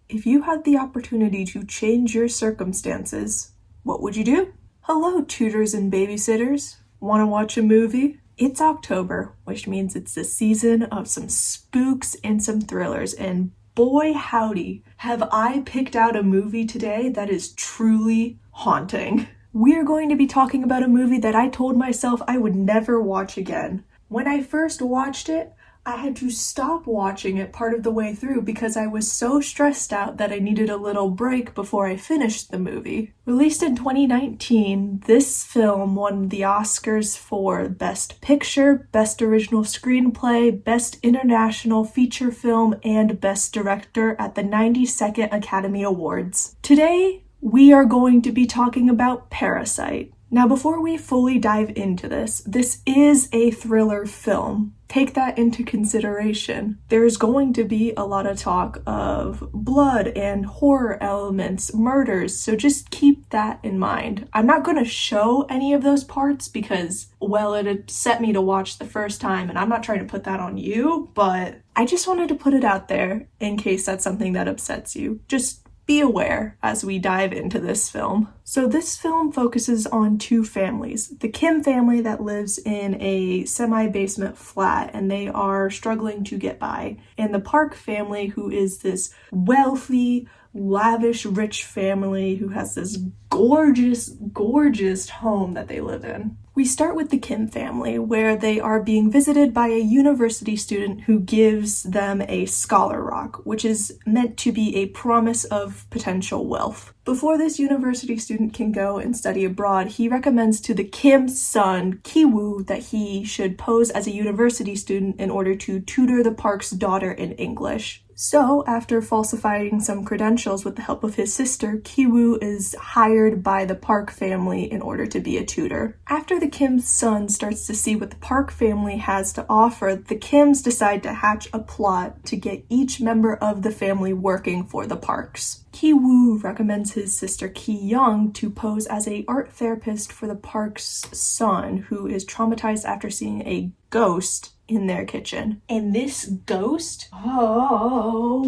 If you had the opportunity to change your circumstances, what would you do? Hello, tutors and babysitters. Want to watch a movie? It's October, which means it's the season of some spooks and some thrillers, and boy howdy, have I picked out a movie today that is truly haunting. We're going to be talking about a movie that I told myself I would never watch again. When I first watched it, I had to stop watching it part of the way through because I was so stressed out that I needed a little break before I finished the movie. Released in 2019, this film won the Oscars for Best Picture, Best Original Screenplay, Best International Feature Film, and Best Director at the 92nd Academy Awards. Today, we are going to be talking about Parasite. Now, before we fully dive into this is a thriller film. Take that into consideration. There's going to be a lot of talk of blood and horror elements, murders, so just keep that in mind. I'm not going to show any of those parts because, well, it upset me to watch the first time, and I'm not trying to put that on you, but I just wanted to put it out there in case that's something that upsets you. Just be aware as we dive into this film. So this film focuses on two families. The Kim family that lives in a semi-basement flat and they are struggling to get by. And the Park family, who is this wealthy, lavish, rich family who has this gorgeous, gorgeous home that they live in. We start with the Kim family, where they are being visited by a university student who gives them a scholar rock, which is meant to be a promise of potential wealth. Before this university student can go and study abroad, he recommends to the Kim's son, Ki-woo, that he should pose as a university student in order to tutor the Park's daughter in English. So, after falsifying some credentials with the help of his sister, Ki-woo is hired by the Park family in order to be a tutor. After the Kim's son starts to see what the Park family has to offer, the Kims decide to hatch a plot to get each member of the family working for the Parks. Ki-woo recommends his sister Ki-young to pose as an art therapist for the Park's son, who is traumatized after seeing a ghost in their kitchen. And this ghost, wow.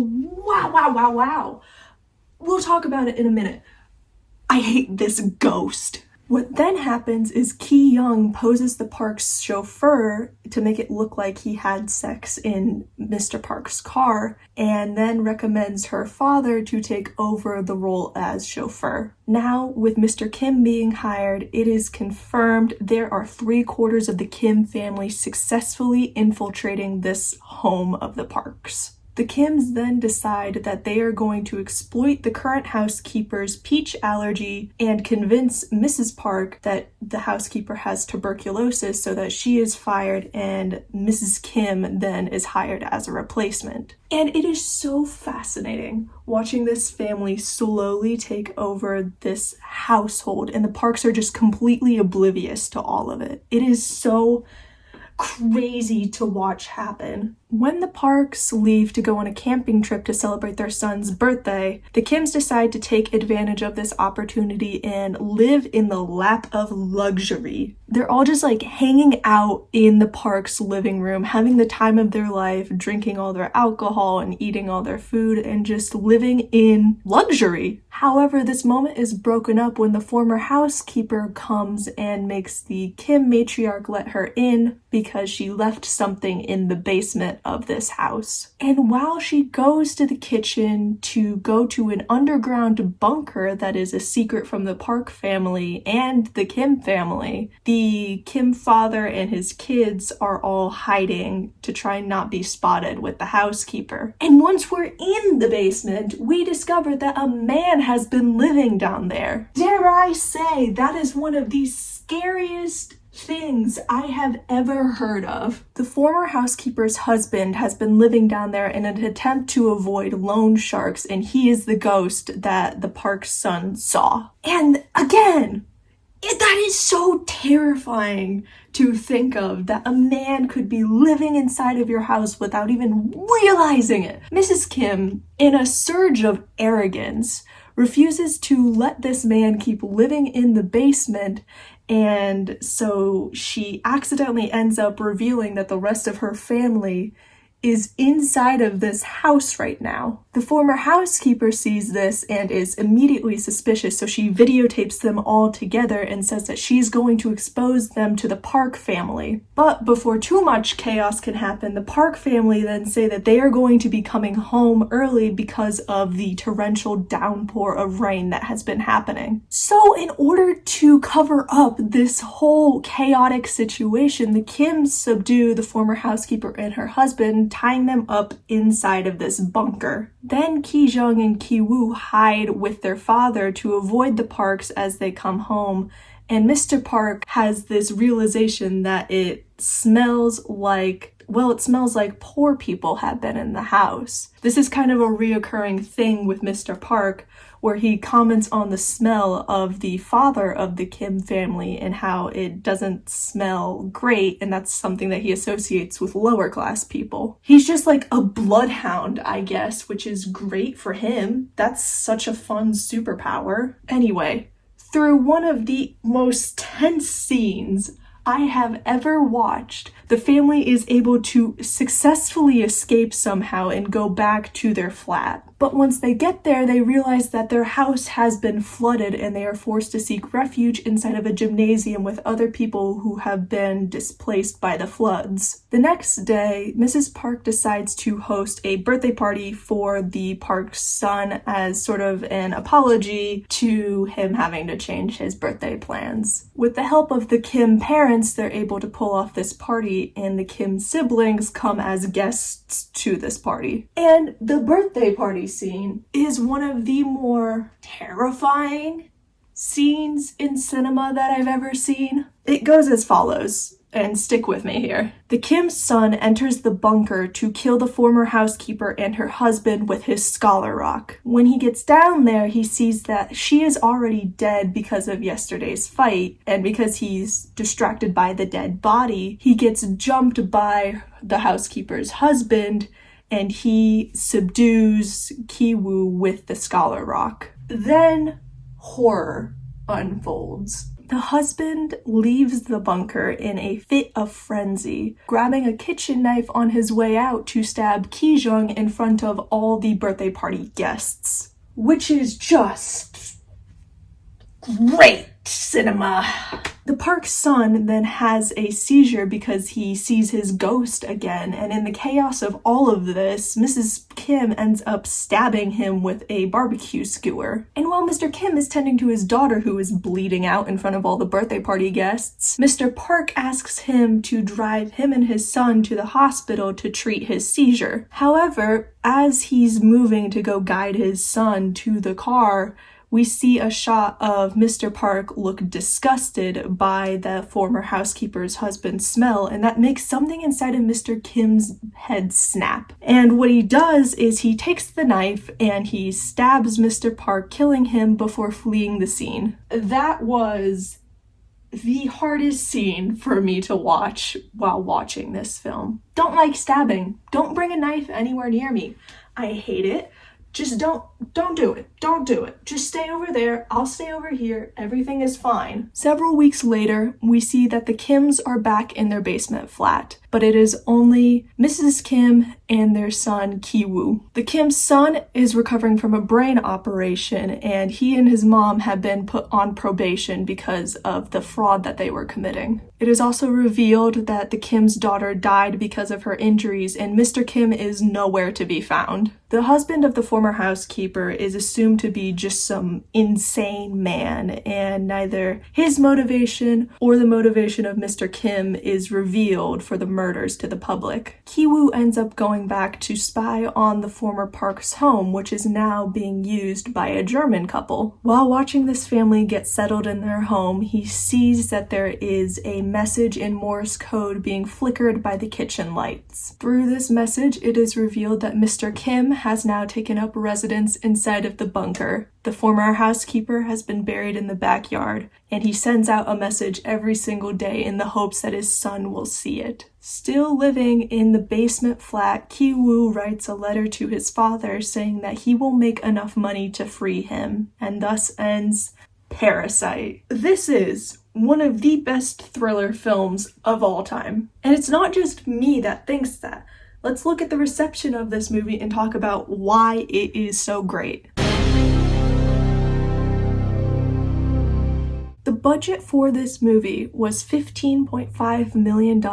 We'll talk about it in a minute. I hate this ghost. What then happens is Ki-young poses the Park's chauffeur to make it look like he had sex in Mr. Park's car, and then recommends her father to take over the role as chauffeur. Now, with Mr. Kim being hired, it is confirmed there are 3/4 of the Kim family successfully infiltrating this home of the Parks. The Kims then decide that they are going to exploit the current housekeeper's peach allergy and convince Mrs. Park that the housekeeper has tuberculosis so that she is fired and Mrs. Kim then is hired as a replacement. And it is so fascinating watching this family slowly take over this household, and the Parks are just completely oblivious to all of it. It is so crazy to watch happen. When the Parks leave to go on a camping trip to celebrate their son's birthday, the Kims decide to take advantage of this opportunity and live in the lap of luxury. They're all just like hanging out in the Parks' living room, having the time of their life, drinking all their alcohol and eating all their food and just living in luxury. However, this moment is broken up when the former housekeeper comes and makes the Kim matriarch let her in because she left something in the basement of this house. And while she goes to the kitchen to go to an underground bunker that is a secret from the Park family and the Kim family, the Kim father and his kids are all hiding to try and not be spotted with the housekeeper. And once we're in the basement, we discover that a man has been living down there. Dare I say, that is one of the scariest things I have ever heard of. The former housekeeper's husband has been living down there in an attempt to avoid loan sharks, and he is the ghost that the Park's son saw. And again, that is so terrifying to think of, that a man could be living inside of your house without even realizing it. Mrs. Kim, in a surge of arrogance, refuses to let this man keep living in the basement, and so she accidentally ends up revealing that the rest of her family is inside of this house right now. The former housekeeper sees this and is immediately suspicious, so she videotapes them all together and says that she's going to expose them to the Park family. But before too much chaos can happen, the Park family then say that they are going to be coming home early because of the torrential downpour of rain that has been happening. So in order to cover up this whole chaotic situation, the Kims subdue the former housekeeper and her husband, tying them up inside of this bunker. Then Ki-jung and Ki-woo hide with their father to avoid the Parks as they come home, and Mr. Park has this realization that it smells like poor people have been in the house. This is kind of a reoccurring thing with Mr. Park, where he comments on the smell of the father of the Kim family and how it doesn't smell great, and that's something that he associates with lower class people. He's just like a bloodhound, I guess, which is great for him. That's such a fun superpower. Anyway, through one of the most tense scenes I have ever watched, the family is able to successfully escape somehow and go back to their flat. But once they get there, they realize that their house has been flooded and they are forced to seek refuge inside of a gymnasium with other people who have been displaced by the floods. The next day, Mrs. Park decides to host a birthday party for the Park's son as sort of an apology to him having to change his birthday plans. With the help of the Kim parents, they're able to pull off this party, and the Kim siblings come as guests to this party. And the birthday party scene is one of the more terrifying scenes in cinema that I've ever seen. It goes as follows, and stick with me here. The Kim's son enters the bunker to kill the former housekeeper and her husband with his scholar rock. When he gets down there, he sees that she is already dead because of yesterday's fight, and because he's distracted by the dead body, he gets jumped by the housekeeper's husband, and he subdues Ki-woo with the scholar rock. Then horror unfolds. The husband leaves the bunker in a fit of frenzy, grabbing a kitchen knife on his way out to stab Ki-jung in front of all the birthday party guests. Which is just great cinema. The Park's son then has a seizure because he sees his ghost again, and in the chaos of all of this, Mrs. Kim ends up stabbing him with a barbecue skewer. And while Mr. Kim is tending to his daughter who is bleeding out in front of all the birthday party guests, Mr. Park asks him to drive him and his son to the hospital to treat his seizure. However, as he's moving to go guide his son to the car, we see a shot of Mr. Park look disgusted by the former housekeeper's husband's smell, and that makes something inside of Mr. Kim's head snap. And what he does is he takes the knife and he stabs Mr. Park, killing him before fleeing the scene. That was the hardest scene for me to watch while watching this film. Don't like stabbing. Don't bring a knife anywhere near me. I hate it. Just don't do it. Don't do it. Just stay over there. I'll stay over here. Everything is fine. Several weeks later, we see that the Kims are back in their basement flat, but it is only Mrs. Kim and their son, Ki-woo. The Kim's son is recovering from a brain operation, and he and his mom have been put on probation because of the fraud that they were committing. It is also revealed that the Kim's daughter died because of her injuries, and Mr. Kim is nowhere to be found. The husband of the former housekeeper is assumed to be just some insane man, and neither his motivation or the motivation of Mr. Kim is revealed for the murders to the public. Ki-woo ends up going back to spy on the former Park's home, which is now being used by a German couple. While watching this family get settled in their home, he sees that there is a message in Morse code being flickered by the kitchen lights. Through this message, it is revealed that Mr. Kim has now taken up residence inside of the bunker. The former housekeeper has been buried in the backyard, and he sends out a message every single day in the hopes that his son will see it. Still living in the basement flat, Ki-woo writes a letter to his father saying that he will make enough money to free him, and thus ends Parasite. This is one of the best thriller films of all time. And it's not just me that thinks that. Let's look at the reception of this movie and talk about why it is so great. The budget for this movie was $15.5 million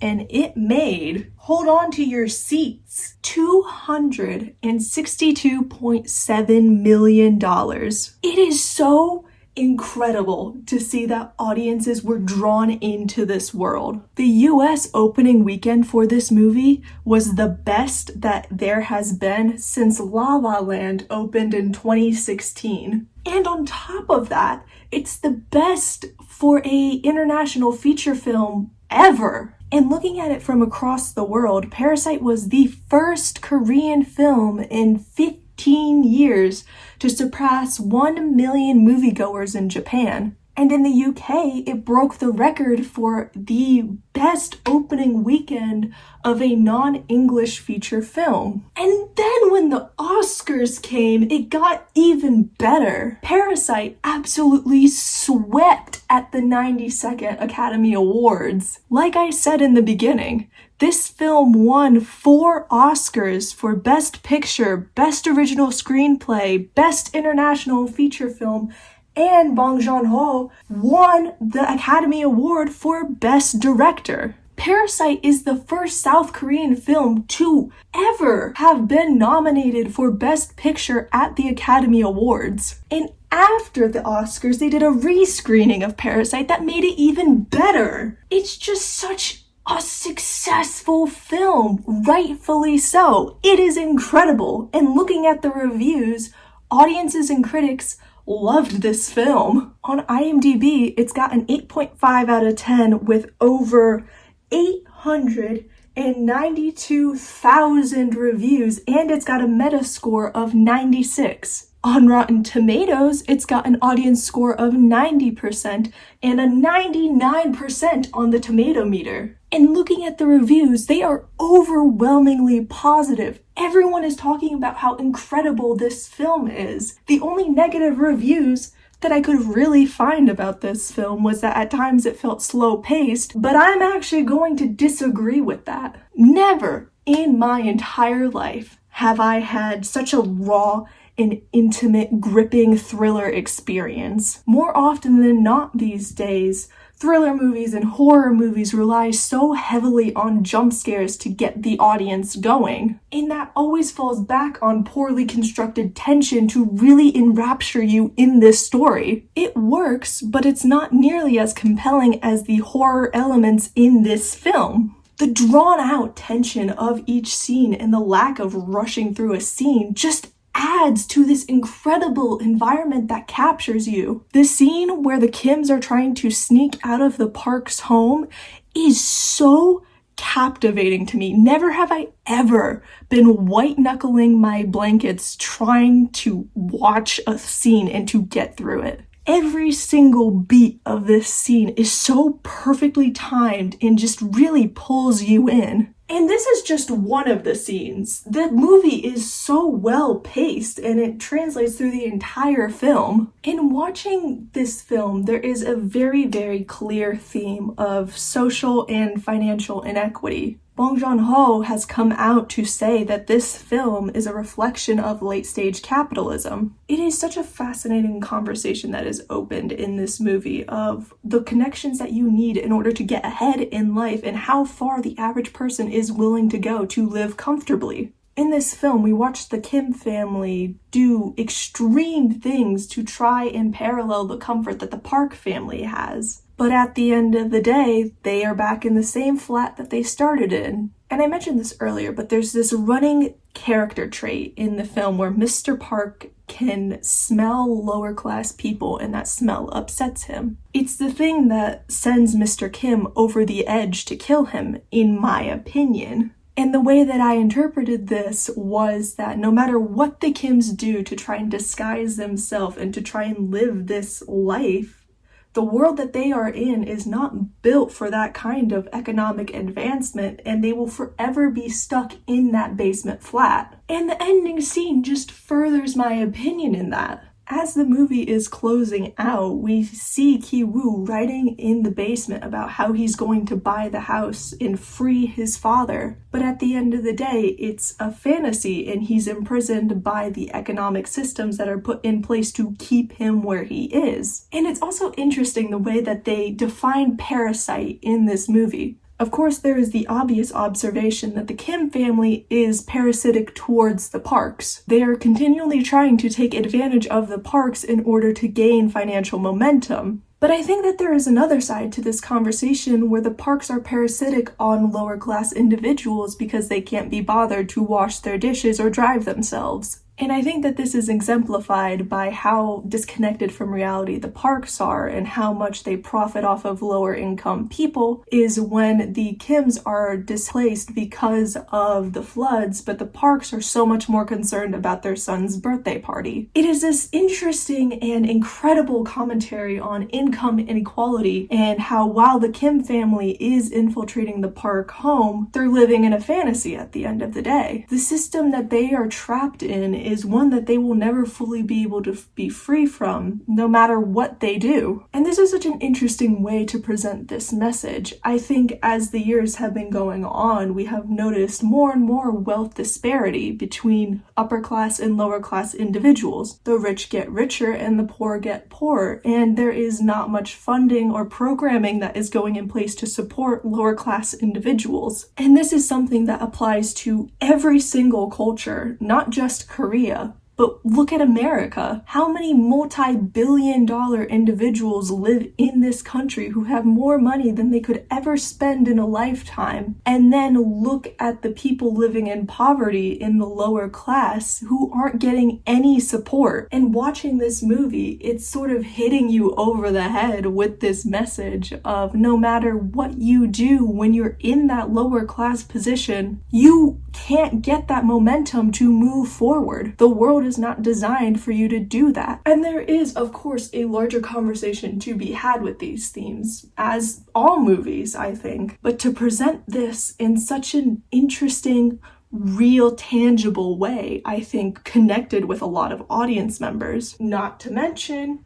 and it made, hold on to your seats, $262.7 million. It is so incredible to see that audiences were drawn into this world. The US opening weekend for this movie was the best that there has been since La La Land opened in 2016. And on top of that, it's the best for an international feature film ever. And looking at it from across the world, Parasite was the first Korean film in 15 years to surpass 1 million moviegoers in Japan. And in the UK, it broke the record for the best opening weekend of a non-English feature film. And then when the Oscars came, it got even better. Parasite absolutely swept at the 92nd Academy Awards. Like I said in the beginning, this film won 4 Oscars for Best Picture, Best Original Screenplay, Best International Feature Film, and Bong Joon-Ho won the Academy Award for Best Director. Parasite is the first South Korean film to ever have been nominated for Best Picture at the Academy Awards. And after the Oscars, they did a re-screening of Parasite that made it even better. It's just such a successful film, rightfully so. It is incredible. And looking at the reviews, audiences and critics loved this film. On IMDb, it's got an 8.5 out of 10 with over 892,000 reviews, and it's got a Metascore of 96. On Rotten Tomatoes, it's got an audience score of 90% and a 99% on the tomato meter. And looking at the reviews, they are overwhelmingly positive. Everyone is talking about how incredible this film is. The only negative reviews that I could really find about this film was that at times it felt slow-paced, but I'm actually going to disagree with that. Never in my entire life have I had such a raw and intimate, gripping thriller experience. More often than not these days, thriller movies and horror movies rely so heavily on jump scares to get the audience going. And that always falls back on poorly constructed tension to really enrapture you in this story. It works, but it's not nearly as compelling as the horror elements in this film. The drawn-out tension of each scene and the lack of rushing through a scene just adds to this incredible environment that captures you. The scene where the Kims are trying to sneak out of the Park's home is so captivating to me. Never have I ever been white-knuckling my blankets trying to watch a scene and to get through it. Every single beat of this scene is so perfectly timed and just really pulls you in. And this is just one of the scenes. The movie is so well paced and it translates through the entire film. In watching this film, there is a very, very clear theme of social and financial inequity. Bong Joon-Ho has come out to say that this film is a reflection of late-stage capitalism. It is such a fascinating conversation that is opened in this movie of the connections that you need in order to get ahead in life and how far the average person is willing to go to live comfortably. In this film, we watch the Kim family do extreme things to try and parallel the comfort that the Park family has. But at the end of the day, they are back in the same flat that they started in. And I mentioned this earlier, but there's this running character trait in the film where Mr. Park can smell lower class people and that smell upsets him. It's the thing that sends Mr. Kim over the edge to kill him, in my opinion. And the way that I interpreted this was that no matter what the Kims do to try and disguise themselves and to try and live this life, the world that they are in is not built for that kind of economic advancement, and they will forever be stuck in that basement flat. And the ending scene just furthers my opinion in that. As the movie is closing out, we see Ki-woo writing in the basement about how he's going to buy the house and free his father. But at the end of the day, it's a fantasy and he's imprisoned by the economic systems that are put in place to keep him where he is. And it's also interesting the way that they define parasite in this movie. Of course, there is the obvious observation that the Kim family is parasitic towards the Parks. They are continually trying to take advantage of the Parks in order to gain financial momentum. But I think that there is another side to this conversation where the Parks are parasitic on lower class individuals because they can't be bothered to wash their dishes or drive themselves. And I think that this is exemplified by how disconnected from reality the Parks are and how much they profit off of lower income people is when the Kims are displaced because of the floods, but the Parks are so much more concerned about their son's birthday party. It is this interesting and incredible commentary on income inequality and how while the Kim family is infiltrating the Park home, they're living in a fantasy at the end of the day. The system that they are trapped in is one that they will never fully be able to be free from, no matter what they do. And this is such an interesting way to present this message. I think as the years have been going on, we have noticed more and more wealth disparity between upper class and lower class individuals. The rich get richer and the poor get poorer, and there is not much funding or programming that is going in place to support lower class individuals. And this is something that applies to every single culture, not just Korea. But look at America. How many multi-billion-dollar individuals live in this country who have more money than they could ever spend in a lifetime? And then look at the people living in poverty in the lower class who aren't getting any support. And watching this movie, it's sort of hitting you over the head with this message of no matter what you do when you're in that lower class position, you can't get that momentum to move forward. The world is not designed for you to do that. And there is, of course, a larger conversation to be had with these themes, as all movies, I think. But to present this in such an interesting, real, tangible way, I think connected with a lot of audience members. Not to mention,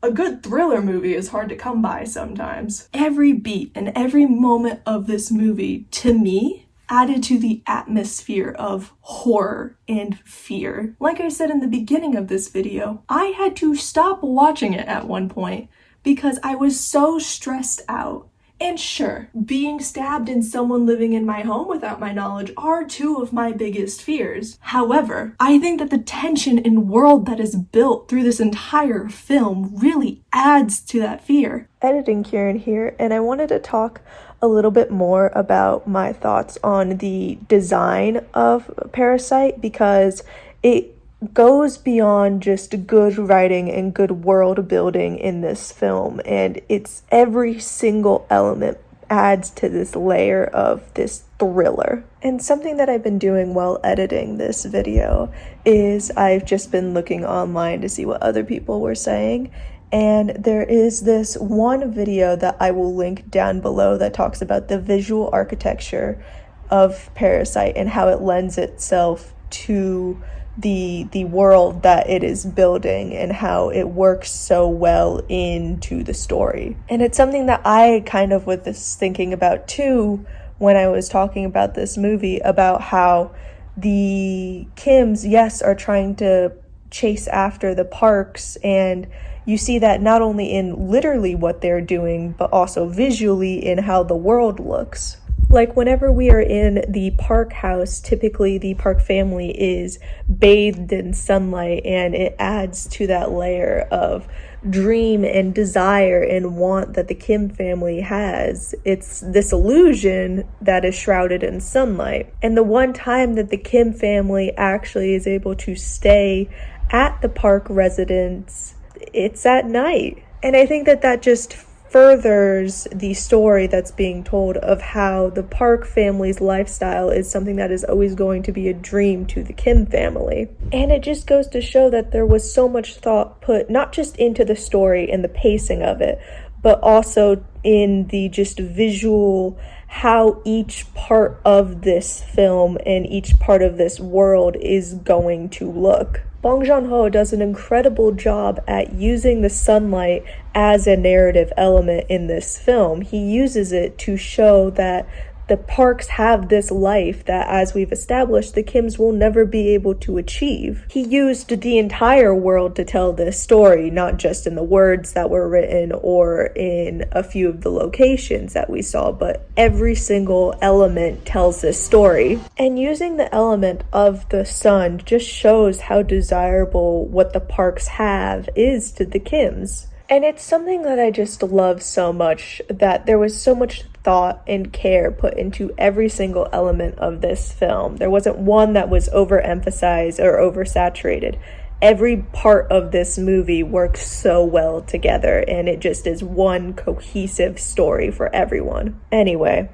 a good thriller movie is hard to come by sometimes. Every beat and every moment of this movie, to me, added to the atmosphere of horror and fear. Like I said in the beginning of this video, I had to stop watching it at one point because I was so stressed out. And sure, being stabbed and someone living in my home without my knowledge are two of my biggest fears. However, I think that the tension and world that is built through this entire film really adds to that fear. Editing Kieran here, and I wanted to talk a little bit more about my thoughts on the design of Parasite because it goes beyond just good writing and good world building in this film, and it's every single element adds to this layer of this thriller. And something that I've been doing while editing this video is I've just been looking online to see what other people were saying, and there is this one video that I will link down below that talks about the visual architecture of Parasite and how it lends itself to the world that it is building and how it works so well into the story. And it's something that I kind of was thinking about too when I was talking about this movie, about how the Kims, yes, are trying to chase after the Parks, and you see that not only in literally what they're doing, but also visually in how the world looks. Like whenever we are in the Park house, typically the Park family is bathed in sunlight, and it adds to that layer of dream and desire and want that the Kim family has. It's this illusion that is shrouded in sunlight. And the one time that the Kim family actually is able to stay at the Park residence, it's at night. And I think that that just furthers the story that's being told of how the Park family's lifestyle is something that is always going to be a dream to the Kim family. And it just goes to show that there was so much thought put not just into the story and the pacing of it, but also in the just visual, how each part of this film and each part of this world is going to look. Bong Joon-ho does an incredible job at using the sunlight as a narrative element in this film. He uses it to show that the parks have this life that, as we've established, the Kims will never be able to achieve. He used the entire world to tell this story, not just in the words that were written or in a few of the locations that we saw, but every single element tells this story. And using the element of the sun just shows how desirable what the parks have is to the Kims. And it's something that I just love so much, that there was so much thought and care put into every single element of this film. There wasn't one that was overemphasized or oversaturated. Every part of this movie works so well together, and it just is one cohesive story for everyone. Anyway,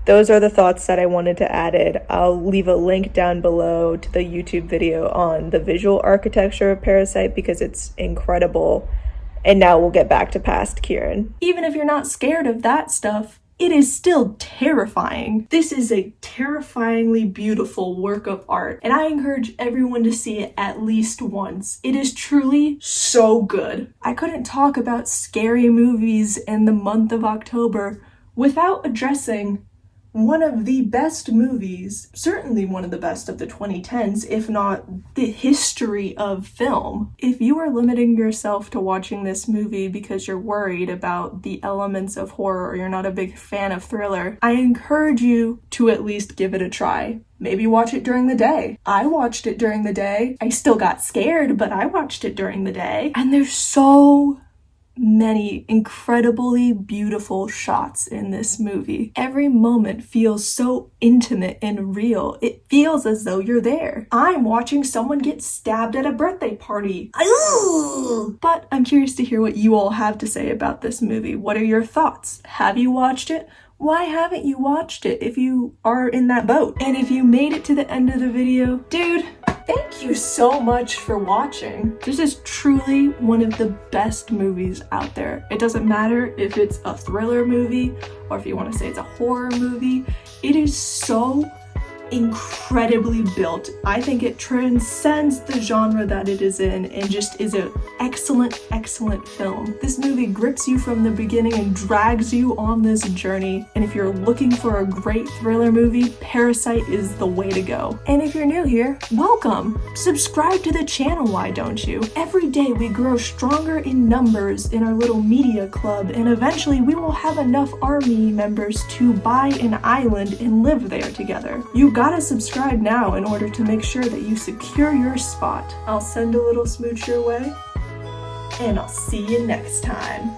those are the thoughts that I wanted to add in. I'll leave a link down below to the YouTube video on the visual architecture of Parasite because it's incredible. And now we'll get back to past Kieran. Even if you're not scared of that stuff, it is still terrifying. This is a terrifyingly beautiful work of art, and I encourage everyone to see it at least once. It is truly so good. I couldn't talk about scary movies in the month of October without addressing one of the best movies, certainly one of the best of the 2010s, if not the history of film. If you are limiting yourself to watching this movie because you're worried about the elements of horror or you're not a big fan of thriller, I encourage you to at least give it a try. Maybe watch it during the day. I watched it during the day. I still got scared, but I watched it during the day. And there's so many incredibly beautiful shots in this movie. Every moment feels so intimate and real. It feels as though you're there. I'm watching someone get stabbed at a birthday party. But I'm curious to hear what you all have to say about this movie. What are your thoughts? Have you watched it? Why haven't you watched it if you are in that boat? And if you made it to the end of the video, dude, thank you so much for watching. This is truly one of the best movies out there. It doesn't matter if it's a thriller movie or if you want to say it's a horror movie. It is so incredibly built. I think it transcends the genre that it is in and just is an excellent film. This movie grips you from the beginning and drags you on this journey. And if you're looking for a great thriller movie, Parasite is the way to go. And if you're new here, welcome. Subscribe to the channel, why don't you? Every day we grow stronger in numbers in our little media club, and eventually we will have enough army members to buy an island and live there together. You gotta subscribe now in order to make sure that you secure your spot. I'll send a little smooch your way, and I'll see you next time.